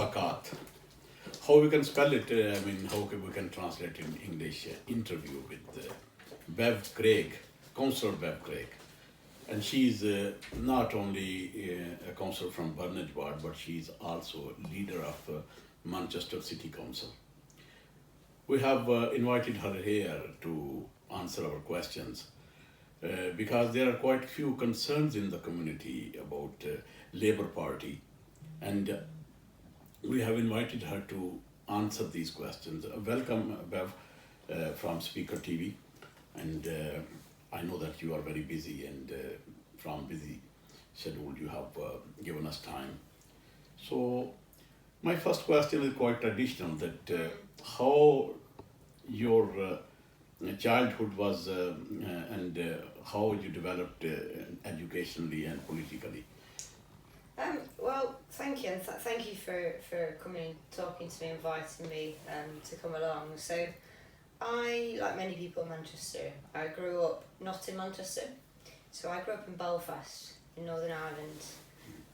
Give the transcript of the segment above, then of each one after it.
MULAQAAT. How we can spell it, how we can translate in English, interview with Bev Craig, Councillor Bev Craig. And she's not only a councillor from Burnage Ward, but she's also leader of Manchester City Council. We have invited her here to answer our questions because there are quite few concerns in the community about Labour Party, and we have invited her to answer these questions. Welcome, Bev, from Speaker TV, and I know that you are very busy, and from busy schedule you have given us time. So my first question is quite traditional, that how your childhood was and how you developed educationally and politically. Well, thank you, and thank you for coming and talking to me, inviting me to come along. So I, like many people in Manchester, I grew up not in Manchester, so I grew up in Belfast in Northern Ireland,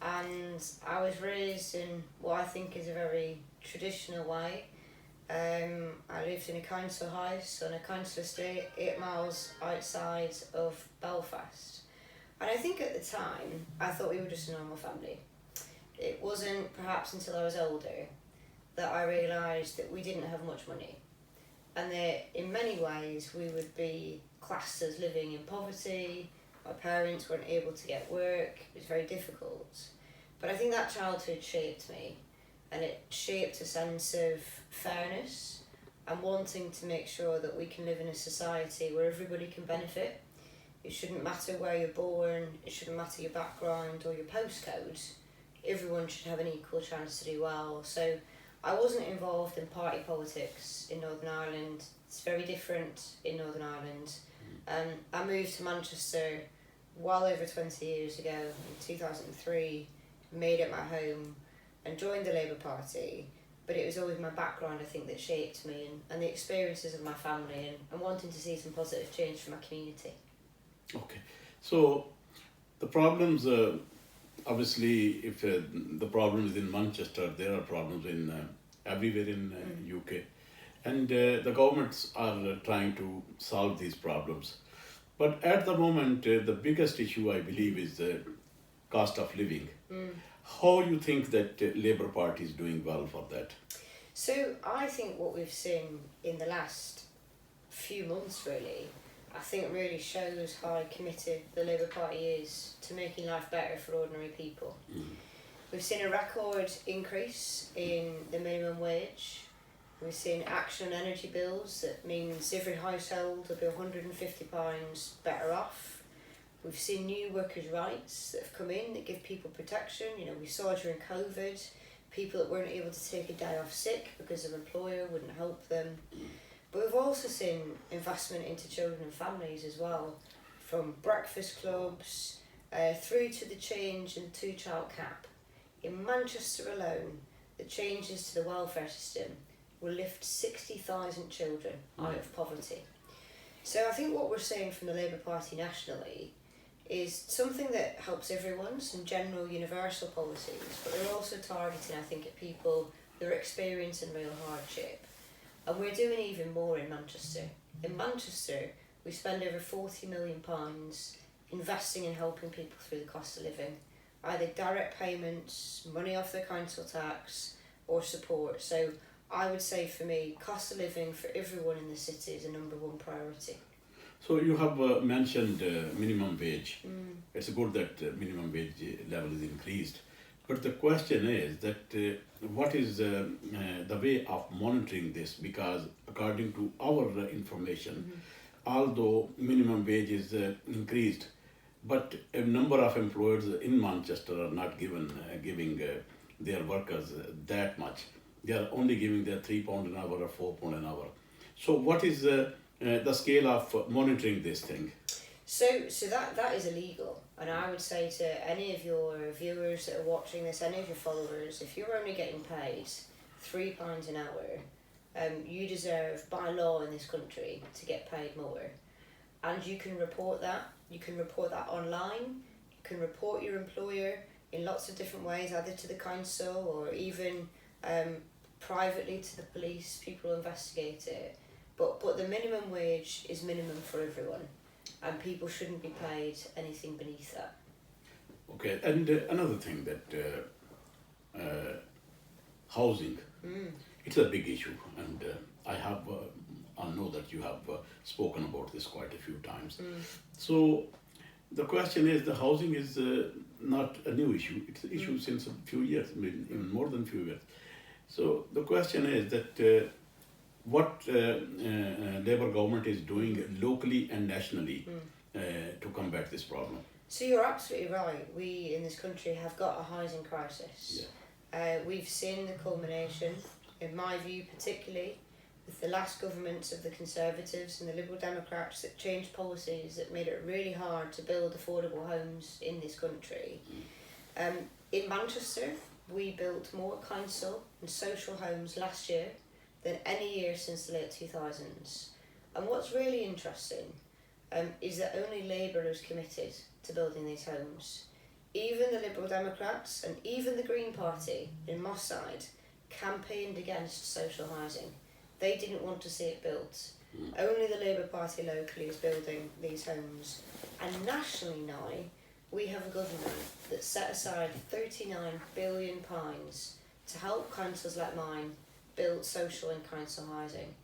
and I was raised in what I think is a very traditional way. I lived in a council house on a council estate 8 miles outside of Belfast. And I think at the time, I thought we were just a normal family. It wasn't perhaps until I was older that I realised that we didn't have much money, and that in many ways we would be classed as living in poverty. My parents weren't able to get work, it was very difficult. But I think that childhood shaped me, and it shaped a sense of fairness and wanting to make sure that we can live in a society where everybody can benefit. It shouldn't matter where you're born, it shouldn't matter your background or your postcode. Everyone should have an equal chance to do well. So I wasn't involved in party politics in Northern Ireland. It's very different in Northern Ireland. I moved to Manchester well over 20 years ago in 2003, made it my home and joined the Labour Party. But it was always my background, I think, that shaped me, and the experiences of my family, and wanting to see some positive change for my community. Okay, so the problems, obviously, if the problem is in Manchester, there are problems in everywhere in UK, and the governments are trying to solve these problems. But at the moment, the biggest issue, I believe, is the cost of living. How you think that Labour Party is doing well for that? So I think what we've seen in the last few months, really, I think really shows how committed the Labour Party is to making life better for ordinary people. We've seen a record increase in the minimum wage. We've seen action on energy bills. That means every household will be £150 better off. We've seen new workers' rights that have come in that give people protection. You know, we saw during COVID, people that weren't able to take a day off sick because an employer wouldn't help them. But we've also seen investment into children and families as well, from breakfast clubs through to the change in the 2-child cap. In Manchester alone, the changes to the welfare system will lift 60,000 children out of poverty. So I think what we're seeing from the Labour Party nationally is something that helps everyone, some general universal policies, but they're also targeting, I think, at people that are experiencing real hardship. And we're doing even more in Manchester. In Manchester, we spend over £40 million investing in helping people through the cost of living, either direct payments, money off their council tax, or support. So I would say for me, cost of living for everyone in the city is a number one priority. So you have mentioned minimum wage. It's good that minimum wage level is increased. But the question is that what is the way of monitoring this? Because according to our information, although minimum wage is increased, but a number of employers in Manchester are not giving their workers that much. They are only giving their £3 an hour or £4 an hour. So what is the scale of monitoring this thing? So that is illegal, and I would say to any of your viewers that are watching this, any of your followers, if you're only getting paid £3 an hour, you deserve by law in this country to get paid more, and you can report that. You can report that online. You can report your employer in lots of different ways, either to the council or even privately to the police, people investigate it, but the minimum wage is minimum for everyone, and people shouldn't be paid anything beneath that. Okay, and another thing that housing, it's a big issue, and I know that you have spoken about this quite a few times. So the question is, the housing is not a new issue, it's an issue since a few years, maybe even more than a few years. So the question is that what Labour government is doing locally and nationally to combat this problem. So you're absolutely right. We in this country have got a housing crisis. Yeah. We've seen the culmination, in my view particularly, with the last governments of the Conservatives and the Liberal Democrats that changed policies that made it really hard to build affordable homes in this country. In Manchester, we built more council and social homes last year than any year since the late 2000s. And what's really interesting is that only Labour is committed to building these homes. Even the Liberal Democrats and even the Green Party in Moss Side campaigned against social housing. They didn't want to see it built. Only the Labour Party locally is building these homes. And nationally now, we have a government that set aside £39 billion to help councils like mine build social and council housing.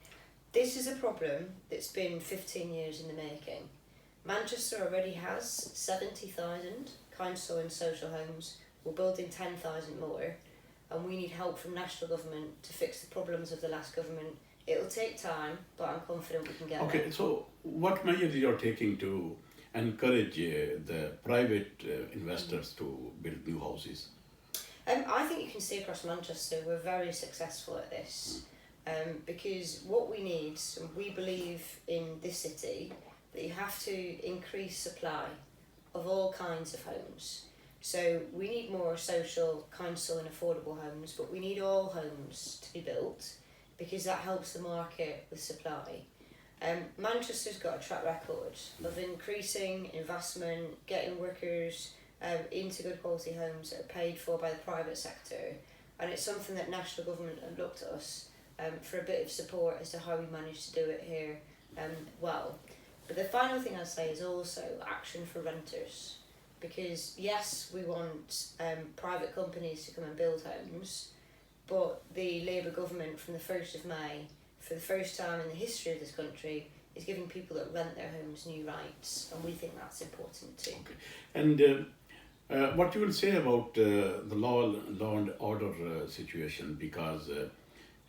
This is a problem that's been 15 years in the making. Manchester already has 70,000 council and social homes. We're building 10,000 more, and we need help from national government to fix the problems of the last government. It'll take time, but I'm confident we can get there. Okay, so what measures you're taking to encourage the private investors to build new houses? I think you can see across Manchester we're very successful at this, because what we need, and we believe in this city, that you have to increase supply of all kinds of homes. So we need more social, council and affordable homes, but we need all homes to be built because that helps the market with supply. Manchester's got a track record of increasing investment, getting workers into good quality homes that are paid for by the private sector, and it's something that national government have looked at us for a bit of support as to how we managed to do it here well. But the final thing I'll say is also action for renters, because yes, we want private companies to come and build homes, but the Labour government from the 1st of May, for the first time in the history of this country, is giving people that rent their homes new rights, and we think that's important too. Okay. And what you will say about the law and order situation, because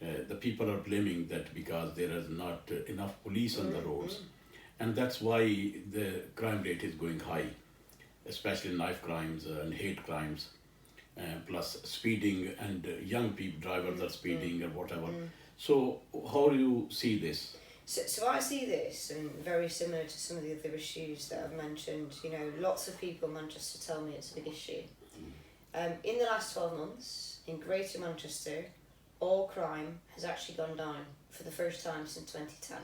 the people are blaming that because there is not enough police on the roads, and that's why the crime rate is going high, especially knife crimes and hate crimes, plus speeding, and young people, drivers are speeding or whatever. So how do you see this? So I see this, and very similar to some of the other issues that I've mentioned, you know, lots of people in Manchester tell me it's a big issue. In the last 12 months, in Greater Manchester, all crime has actually gone down for the first time since 2010.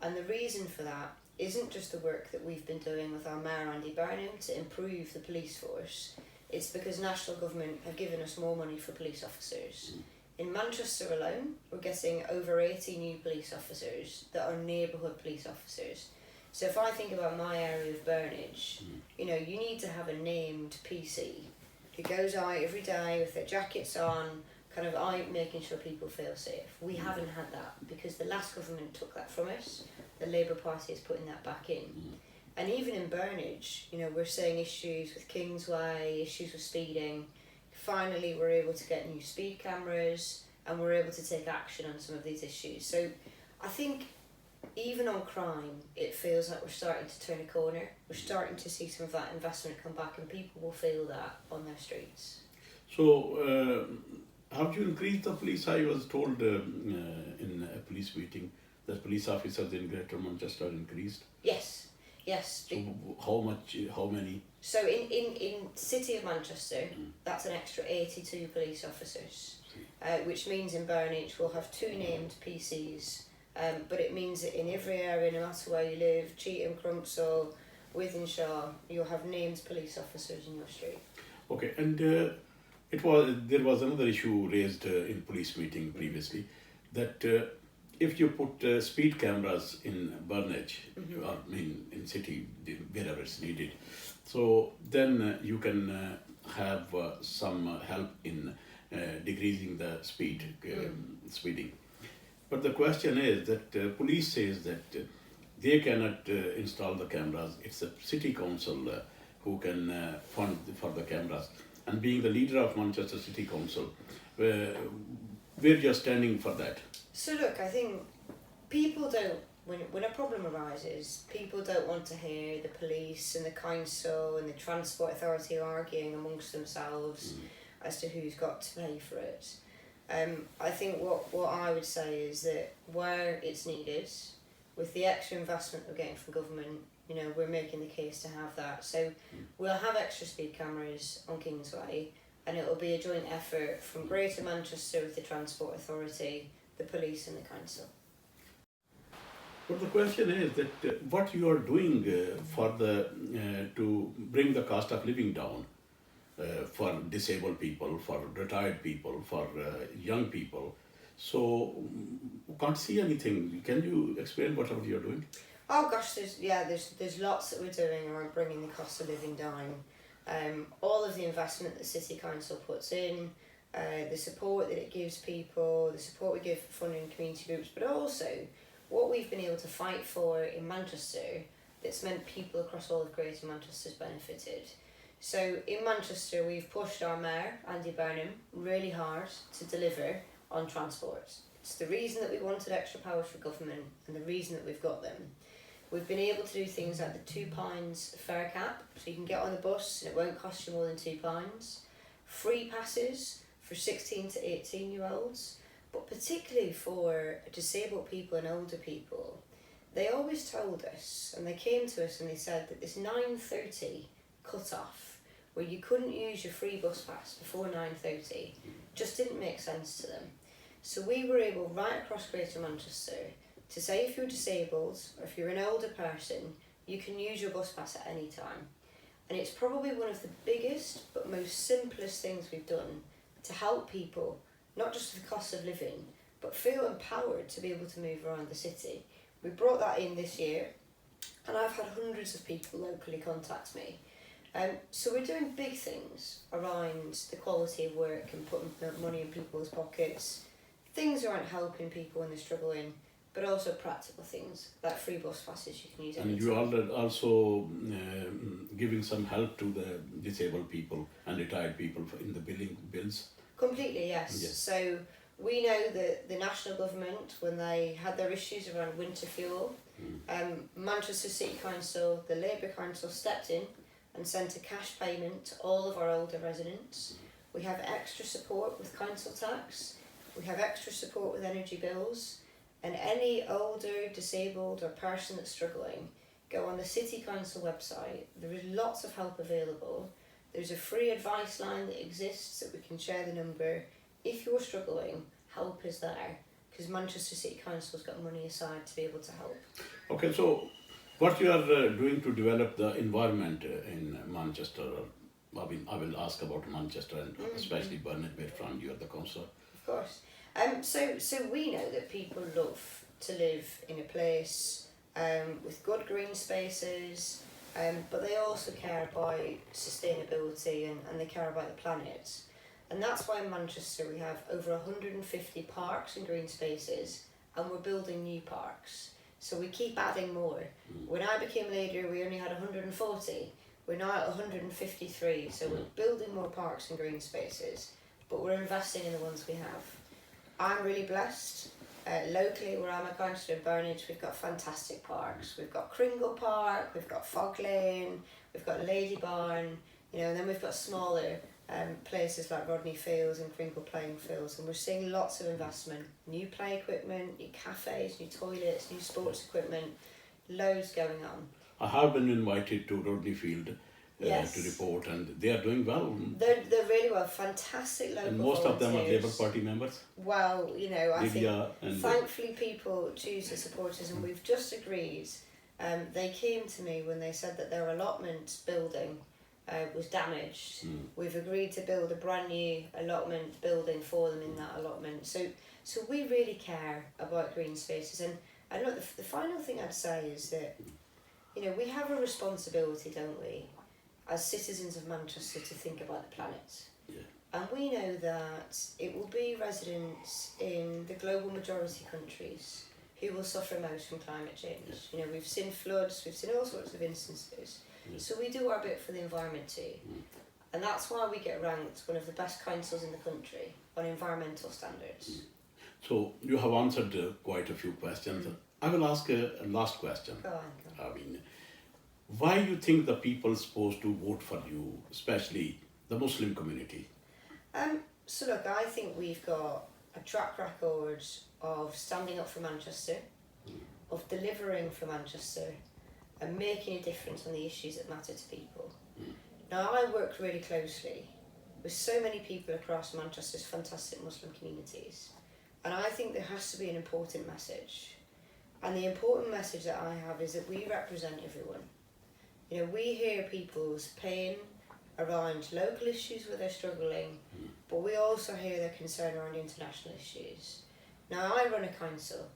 And the reason for that isn't just the work that we've been doing with our Mayor Andy Burnham to improve the police force, it's because national government have given us more money for police officers. In Manchester alone, we're getting over 80 new police officers that are neighbourhood police officers. So if I think about my area of Burnage, you know, you need to have a named PC who goes out every day with their jackets on, kind of out making sure people feel safe. We haven't had that because the last government took that from us. The Labour Party is putting that back in. And even in Burnage, you know, we're seeing issues with Kingsway, issues with speeding. Finally, we're able to get new speed cameras and we're able to take action on some of these issues. So I think even on crime, it feels like we're starting to turn a corner. We're starting to see some of that investment come back and people will feel that on their streets. So have you increased the police? I was told in a police meeting that police officers in Greater Manchester increased. Yes. So how much? How many? So in City of Manchester, that's an extra 82 police officers, which means in Burnage we'll have 2 named PCs, but it means that in every area, no matter where you live, Cheetham, Crumpsall, Wythenshawe, you'll have named police officers in your street. Okay, and There was another issue raised in police meeting previously, that if you put speed cameras in Burnage, or I mean in city, wherever it's needed, so then you can have some help in decreasing the speeding. But the question is that police says that they cannot install the cameras. It's a city council who can fund for the cameras. And being the leader of Manchester City Council, we're just standing for that. So look, I think people don't, when a problem arises, people don't want to hear the police and the council and the transport authority arguing amongst themselves as to who's got to pay for it. I think what I would say is that where it's needed, with the extra investment we're getting from government, you know, we're making the case to have that. So we'll have extra speed cameras on Kingsway, and it will be a joint effort from Greater Manchester with the Transport Authority, the police and the council. But the question is that what you are doing for the to bring the cost of living down for disabled people, for retired people, for young people. So can't see anything. Can you explain whatever you're doing? Oh gosh, there's lots that we're doing around bringing the cost of living down. All of the investment the City Council puts in, the support that it gives people, the support we give for funding community groups, but also what we've been able to fight for in Manchester that's meant people across all of Greater Manchester's benefited. So in Manchester we've pushed our Mayor, Andy Burnham, really hard to deliver on transport. It's the reason that we wanted extra powers for government and the reason that we've got them. We've been able to do things like the £2 fare cap, so you can get on the bus and it won't cost you more than £2. Free passes for 16 to 18 year olds, but particularly for disabled people and older people. They always told us, and they came to us and they said that this 9:30 cut-off, where you couldn't use your free bus pass before 9:30, just didn't make sense to them. So we were able, right across Greater Manchester, to say if you're disabled or if you're an older person, you can use your bus pass at any time. And it's probably one of the biggest but most simplest things we've done to help people, not just with the cost of living, but feel empowered to be able to move around the city. We brought that in this year, and I've had hundreds of people locally contact me. So we're doing big things around the quality of work and putting money in people's pockets, things around helping people when they're struggling, but also practical things like free bus passes you can use anytime. And you are also giving some help to the disabled people and retired people in the bills? Completely, yes. So we know that the national government, when they had their issues around winter fuel, Manchester City Council, the Labour Council stepped in and sent a cash payment to all of our older residents. We have extra support with council tax, we have extra support with energy bills, and any older, disabled or person that's struggling, go on the City Council website. There is lots of help available. There's a free advice line that exists that we can share the number. If you're struggling, help is there, because Manchester City Council's got money aside to be able to help. Okay, so what you are doing to develop the environment in Manchester, I will ask about Manchester and especially Burnage, where from you are the councillor. Of course. So we know that people love to live in a place with good green spaces, but they also care about sustainability and they care about the planet. And that's why in Manchester we have over 150 parks and green spaces, and we're building new parks. So we keep adding more. When I became leader, we only had 140. We're now at 153, so we're building more parks and green spaces, but we're investing in the ones we have. I'm really blessed. Locally, where I'm a councillor in Burnage, we've got fantastic parks. We've got Kringle Park, we've got Fog Lane, we've got Lady Barn, you know, and then we've got smaller places like Rodney Fields and Kringle Playing Fields, and we're seeing lots of investment. New play equipment, new cafes, new toilets, new sports equipment, loads going on. I have been invited to Rodney Field Yes. to report, and they are doing well. They're really well, fantastic local And most of them are volunteers. Labour Party members. Well, you know, I Lydia think and thankfully people choose to support us, and we've just agreed. They came to me when they said that their allotment building was damaged. We've agreed to build a brand new allotment building for them in that allotment. So we really care about green spaces. And look, the final thing I'd say is that, you know, we have a responsibility, don't we, as citizens of Manchester, to think about the planet. Yeah. And we know that it will be residents in the global majority countries who will suffer most from climate change. Yes. You know, we've seen floods, we've seen all sorts of instances. Yes. So we do our bit for the environment too. And that's why we get ranked one of the best councils in the country on environmental standards. So you have answered quite a few questions. I will ask a last question. Go on. I mean, why you think the people supposed to vote for you, especially the Muslim community? So look, I think we've got a track record of standing up for Manchester, of delivering for Manchester, and making a difference on the issues that matter to people. Now, I work really closely with so many people across Manchester's fantastic Muslim communities, and I think there has to be an important message. And the important message that I have is that we represent everyone. You know, we hear people's pain around local issues where they're struggling, but we also hear their concern around international issues. Now, I run a council.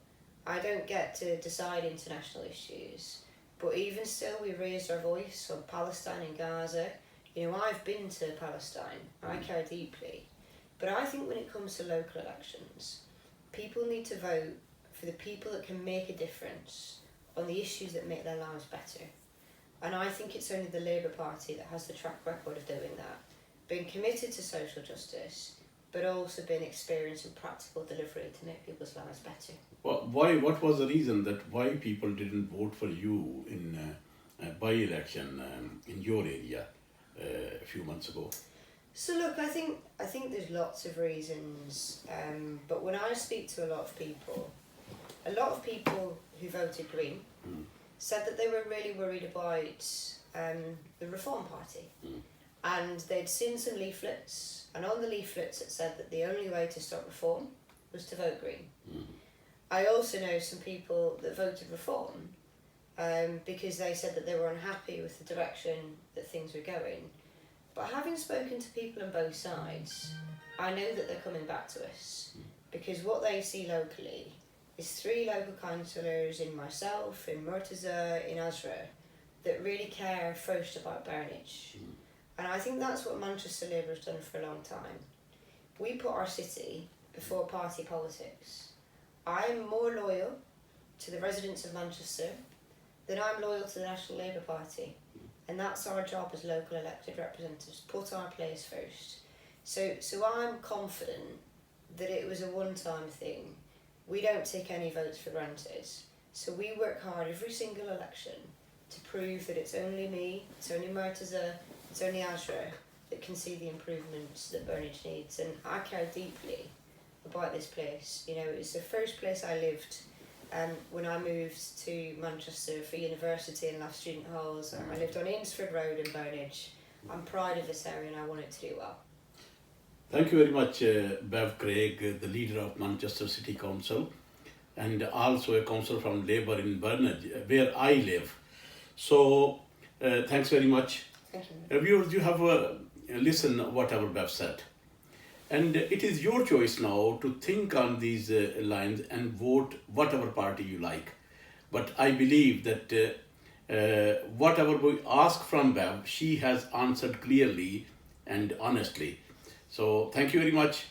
I don't get to decide international issues, but even still we raised our voice on Palestine and Gaza. You know, I've been to Palestine. I care deeply. But I think when it comes to local elections, people need to vote for the people that can make a difference on the issues that make their lives better. And I think it's only the Labour Party that has the track record of doing that, being committed to social justice, but also being experienced in practical delivery to make people's lives better. Well, why? What was the reason that why people didn't vote for you in by-election in your area a few months ago? So look, I think there's lots of reasons, but when I speak to a lot of people who voted Green said that they were really worried about the Reform Party. And they'd seen some leaflets, and on the leaflets it said that the only way to stop reform was to vote Green. I also know some people that voted Reform because they said that they were unhappy with the direction that things were going. But having spoken to people on both sides, I know that they're coming back to us because what they see locally is 3 local councillors, in myself, in Murtaza, in Azra, that really care first about Burnage. And I think that's what Manchester Labour has done for a long time. We put our city before party politics. I'm more loyal to the residents of Manchester than I'm loyal to the National Labour Party. And that's our job as local elected representatives, put our place first. So I'm confident that it was a one-time thing. We don't take any votes for granted. So we work hard every single election to prove that it's only me, it's only Murtaza, it's only Azra that can see the improvements that Burnage needs. And I care deeply about this place. You know, it was the first place I lived when I moved to Manchester for university and left student halls. I lived on Ainsford Road in Burnage. I'm proud of this area and I want it to do well. Thank you very much, Bev Craig, the leader of Manchester City Council, and also a councillor from Labour in Burnage, where I live. So, thanks very much. Thank you. Viewers, you have listen whatever Bev said. And it is your choice now to think on these lines and vote whatever party you like. But I believe that whatever we ask from Bev, she has answered clearly and honestly. So thank you very much.